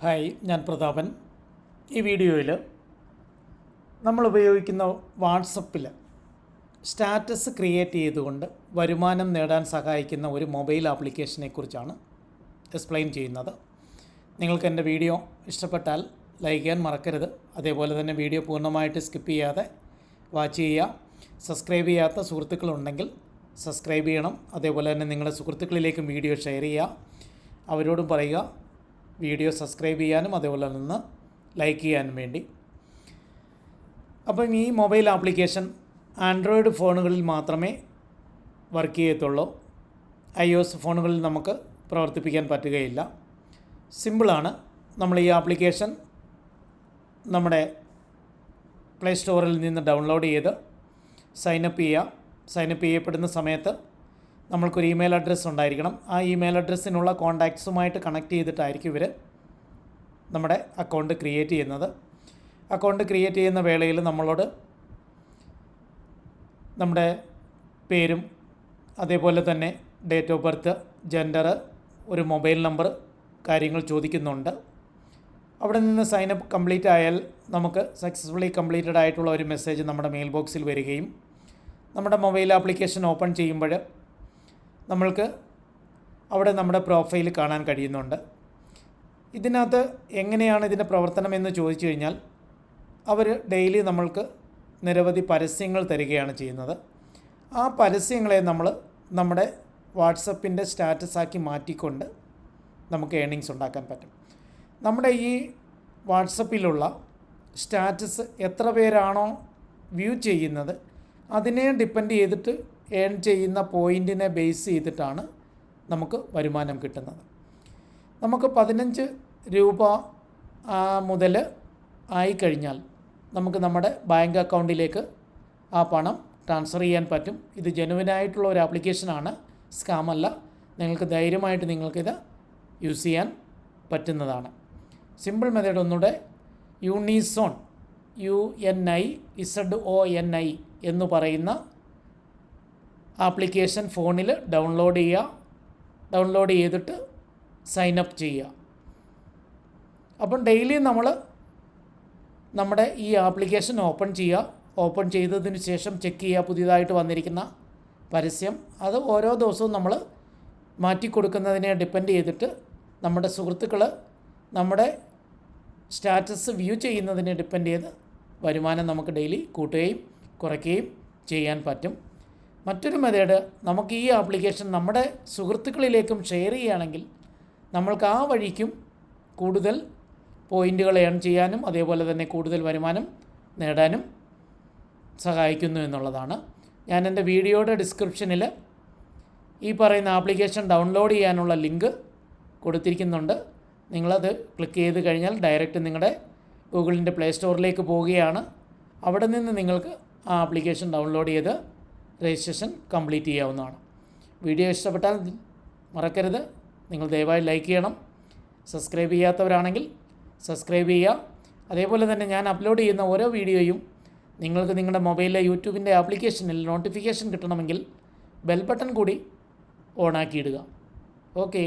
Hi, ഞാൻ പ്രതാപൻ. ഈ വീഡിയോയിൽ നമ്മൾ ഉപയോഗിക്കുന്ന വാട്സപ്പിൽ സ്റ്റാറ്റസ് ക്രിയേറ്റ് ചെയ്തുകൊണ്ട് വരുമാനം നേടാൻ സഹായിക്കുന്ന ഒരു മൊബൈൽ ആപ്ലിക്കേഷനെക്കുറിച്ചാണ് എക്സ്പ്ലെയിൻ ചെയ്യുന്നത്. നിങ്ങൾക്ക് എൻ്റെ വീഡിയോ ഇഷ്ടപ്പെട്ടാൽ ലൈക്ക് ചെയ്യാൻ മറക്കരുത്. അതേപോലെ തന്നെ വീഡിയോ പൂർണ്ണമായിട്ട് സ്കിപ്പ് ചെയ്യാതെ വാച്ച് ചെയ്യുക. സബ്സ്ക്രൈബ് ചെയ്യാത്ത സുഹൃത്തുക്കളുണ്ടെങ്കിൽ സബ്സ്ക്രൈബ് ചെയ്യണം. അതേപോലെ തന്നെ നിങ്ങളുടെ സുഹൃത്തുക്കളിലേക്കും വീഡിയോ ഷെയർ ചെയ്യുക. അവരോടും പറയുക വീഡിയോ സബ്സ്ക്രൈബ് ചെയ്യാനും അതേപോലെ നിന്ന് ലൈക്ക് ചെയ്യാനും വേണ്ടി. അപ്പം ഈ മൊബൈൽ ആപ്ലിക്കേഷൻ ആൻഡ്രോയിഡ് ഫോണുകളിൽ മാത്രമേ വർക്ക് ചെയ്യത്തുള്ളൂ. iOS ഫോണുകളിൽ നമുക്ക് പ്രവർത്തിപ്പിക്കാൻ പറ്റുകയില്ല. സിമ്പിളാണ്. നമ്മൾ ഈ ആപ്ലിക്കേഷൻ നമ്മുടെ പ്ലേ സ്റ്റോറിൽ നിന്ന് ഡൗൺലോഡ് ചെയ്ത് സൈനപ്പ് ചെയ്യുക. സൈനപ്പ് ചെയ്യപ്പെടുന്ന സമയത്ത് നമ്മൾക്കൊരു ഇമെയിൽ അഡ്രസ്സ് ഉണ്ടായിരിക്കണം. ആ ഇമെയിൽ അഡ്രസ്സിനുള്ള കോൺടാക്ട്സുമായിട്ട് കണക്ട് ചെയ്തിട്ടായിരിക്കും ഇവർ നമ്മുടെ അക്കൗണ്ട് ക്രിയേറ്റ് ചെയ്യുന്നത്. അക്കൗണ്ട് ക്രിയേറ്റ് ചെയ്യുന്ന വേളയിൽ നമ്മളോട് നമ്മുടെ പേരും അതേപോലെ തന്നെ ഡേറ്റ് ഓഫ് ബർത്ത്, ജെൻഡർ, ഒരു മൊബൈൽ നമ്പർ കാര്യങ്ങൾ ചോദിക്കുന്നുണ്ട്. അവിടെ നിന്ന് സൈനപ്പ് കംപ്ലീറ്റ് ആയാൽ നമുക്ക് സക്സസ്ഫുള്ളി കംപ്ലീറ്റഡ് ആയിട്ടുള്ള ഒരു മെസ്സേജ് നമ്മുടെ മെയിൽ ബോക്സിൽ വരികയും നമ്മുടെ മൊബൈൽ ആപ്ലിക്കേഷൻ ഓപ്പൺ ചെയ്യുമ്പോൾ നമ്മൾക്ക് അവിടെ നമ്മുടെ പ്രൊഫൈൽ കാണാൻ കഴിയുന്നുണ്ട്. ഇതിനകത്ത് എങ്ങനെയാണ് ഇതിൻ്റെ പ്രവർത്തനം എന്ന് ചോദിച്ചു കഴിഞ്ഞാൽ അവർ ഡെയിലി നമ്മൾക്ക് നിരവധി പരസ്യങ്ങൾ തരികയാണ് ചെയ്യുന്നത്. ആ പരസ്യങ്ങളെ നമ്മൾ നമ്മുടെ വാട്സപ്പിൻ്റെ സ്റ്റാറ്റസാക്കി മാറ്റിക്കൊണ്ട് നമുക്ക് ഏണിങ്സ് ഉണ്ടാക്കാൻ പറ്റും. നമ്മുടെ ഈ വാട്സപ്പിലുള്ള സ്റ്റാറ്റസ് എത്ര പേരാണോ വ്യൂ ചെയ്യുന്നത് അതിനെ ഡിപ്പെൻഡ് ചെയ്തിട്ട് ഏൺ ചെയ്യുന്ന പോയിൻറ്റിനെ ബേസ് ചെയ്തിട്ടാണ് നമുക്ക് വരുമാനം കിട്ടുന്നത്. നമുക്ക് 15 രൂപ മുതൽ ആയിക്കഴിഞ്ഞാൽ നമുക്ക് നമ്മുടെ ബാങ്ക് അക്കൗണ്ടിലേക്ക് ആ പണം ട്രാൻസ്ഫർ ചെയ്യാൻ പറ്റും. ഇത് ജെനുവിനായിട്ടുള്ള ഒരു ആപ്ലിക്കേഷനാണ്, സ്കാമല്ല. നിങ്ങൾക്ക് ധൈര്യമായിട്ട് നിങ്ങൾക്കിത് യൂസ് ചെയ്യാൻ പറ്റുന്നതാണ്. സിമ്പിൾ മെത്തേഡ് ഒന്നുകൂടെ, യൂണിസോൺ UNIZONI എന്ന് പറയുന്ന ആപ്ലിക്കേഷൻ ഫോണിൽ ഡൗൺലോഡ് ചെയ്യുക. ഡൗൺലോഡ് ചെയ്തിട്ട് സൈനപ്പ് ചെയ്യുക. അപ്പം ഡെയിലി നമ്മൾ നമ്മുടെ ഈ ആപ്ലിക്കേഷൻ ഓപ്പൺ ചെയ്യുക. ഓപ്പൺ ചെയ്തതിന് ശേഷം ചെക്ക് ചെയ്യുക പുതിയതായിട്ട് വന്നിരിക്കുന്ന പരസ്യം. അത് ഓരോ ദിവസവും നമ്മൾ മാറ്റിക്കൊടുക്കുന്നതിനെ ഡിപ്പെൻഡ് ചെയ്തിട്ട് നമ്മുടെ സുഹൃത്തുക്കൾ നമ്മുടെ സ്റ്റാറ്റസ് വ്യൂ ചെയ്യുന്നതിനെ ഡിപ്പെൻഡ് ചെയ്ത് വരുമാനം നമുക്ക് ഡെയിലി കൂട്ടുകയും കുറയ്ക്കുകയും ചെയ്യാൻ പറ്റും. മറ്റൊരു മെത്തേഡ്, നമുക്ക് ഈ ആപ്ലിക്കേഷൻ നമ്മുടെ സുഹൃത്തുക്കളിലേക്കും ഷെയർ ചെയ്യുകയാണെങ്കിൽ നമ്മൾക്ക് ആ വഴിക്കും കൂടുതൽ പോയിൻറ്റുകൾ ഏൺ ചെയ്യാനും അതേപോലെ തന്നെ കൂടുതൽ വരുമാനം നേടാനും സഹായിക്കുന്നു എന്നുള്ളതാണ്. ഞാൻ എൻ്റെ വീഡിയോയുടെ ഡിസ്ക്രിപ്ഷനിൽ ഈ പറയുന്ന ആപ്ലിക്കേഷൻ ഡൗൺലോഡ് ചെയ്യാനുള്ള ലിങ്ക് കൊടുത്തിരിക്കുന്നുണ്ട്. നിങ്ങളത് ക്ലിക്ക് ചെയ്ത് കഴിഞ്ഞാൽ ഡയറക്റ്റ് നിങ്ങളുടെ ഗൂഗിളിൻ്റെ പ്ലേ സ്റ്റോറിലേക്ക് പോവുകയാണ്. അവിടെ നിന്ന് നിങ്ങൾക്ക് ആ ആപ്ലിക്കേഷൻ ഡൗൺലോഡ് ചെയ്ത് രജിസ്ട്രേഷൻ കംപ്ലീറ്റ് ചെയ്യാവുന്നതാണ്. വീഡിയോ ഇഷ്ടപ്പെട്ടാൽ മറക്കരുത്, നിങ്ങൾ ദയവായി ലൈക്ക് ചെയ്യണം. സബ്സ്ക്രൈബ് ചെയ്യാത്തവരാണെങ്കിൽ സബ്സ്ക്രൈബ് ചെയ്യുക. അതേപോലെ തന്നെ ഞാൻ അപ്ലോഡ് ചെയ്യുന്ന ഓരോ വീഡിയോയും നിങ്ങൾക്ക് നിങ്ങളുടെ മൊബൈലിലെ യൂട്യൂബിൻ്റെ ആപ്ലിക്കേഷനിൽ നോട്ടിഫിക്കേഷൻ കിട്ടണമെങ്കിൽ ബെൽ ബട്ടൺ കൂടി ഓണാക്കിയിടുക. ഓക്കേ.